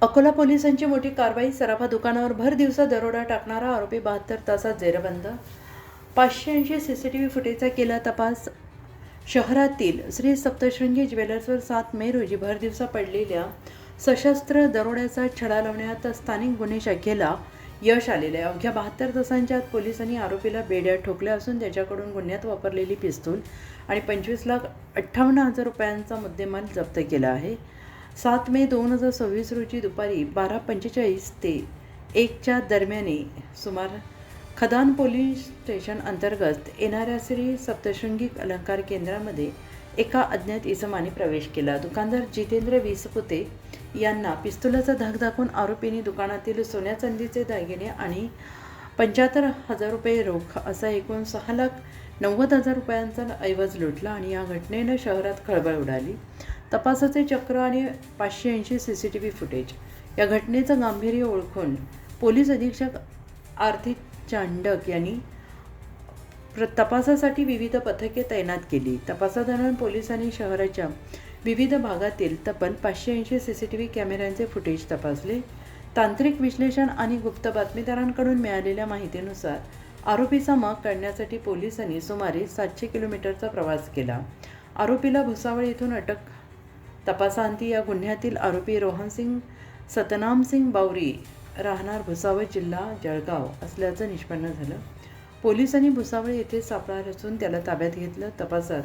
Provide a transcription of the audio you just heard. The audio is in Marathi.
अकोला पोलिसांची मोठी कारवाई. सराफा दुकानावर भर दिवसा दरोडा टाकणारा आरोपी 72 तासात जेरबंद. 580 CCTV फुटेजचा केला तपास. शहरातील श्री सप्तशृंगी ज्वेलर्सवर 7 मे रोजी भर दिवसा पडलेल्या सशस्त्र दरोड्याचा छडा लावण्यात स्थानिक गुन्हे शाखेला यश आलेले आहे. अवघ्या 72 तासांच्या आत पोलिसांनी आरोपीला बेड्या ठोकल्या असून त्याच्याकडून गुन्ह्यात वापरलेली पिस्तूल आणि 25,58,000 रुपयांचा मुद्देमाल जप्त केला आहे. 7 मे 2026 रोजी दुपारी 12:45 ते 1च्या दरम्याने सुमार खदान पोलीस स्टेशन अंतर्गत येणाऱ्या श्री सप्तशृंगी अलंकार केंद्रामध्ये एका अज्ञात इसमाने प्रवेश केला. दुकानदार जितेंद्र विसपुते यांना पिस्तुलाचा धाक दाखवून आरोपींनी दुकानातील सोन्या चांदीचे दागिने आणि 75,000 रुपये रोख असा एकूण 6,90,000 रुपयांचा ऐवज लुटला आणि या घटनेनं शहरात खळबळ उडाली. तपासाचे चक्र आणि 580 CCTV फुटेज या घटनेचं गांभीर्य ओळखून पोलीस अधीक्षक आर्थिक चांडक यांनी तपासासाठी विविध पथके तैनात केली. तपासादरम्यान पोलिसांनी शहराच्या विविध भागातील तब्बल 580 CCTV कॅमेऱ्यांचे फुटेज तपासले. तांत्रिक विश्लेषण आणि गुप्त बातमीदारांकडून मिळालेल्या माहितीनुसार आरोपीचा माग काढण्यासाठी पोलिसांनी सुमारे 700 किलोमीटरचा प्रवास केला. आरोपीला भुसावळ येथून अटक. तपासांती या गुन्ह्यातील आरोपी रोहनसिंग सतनामसिंग बावरी राहणार भुसावळ जिल्हा जळगाव असल्याचं निष्पन्न झालं. पोलिसांनी भुसावळ येथे सापळा रचून त्याला ताब्यात घेतलं. तपासात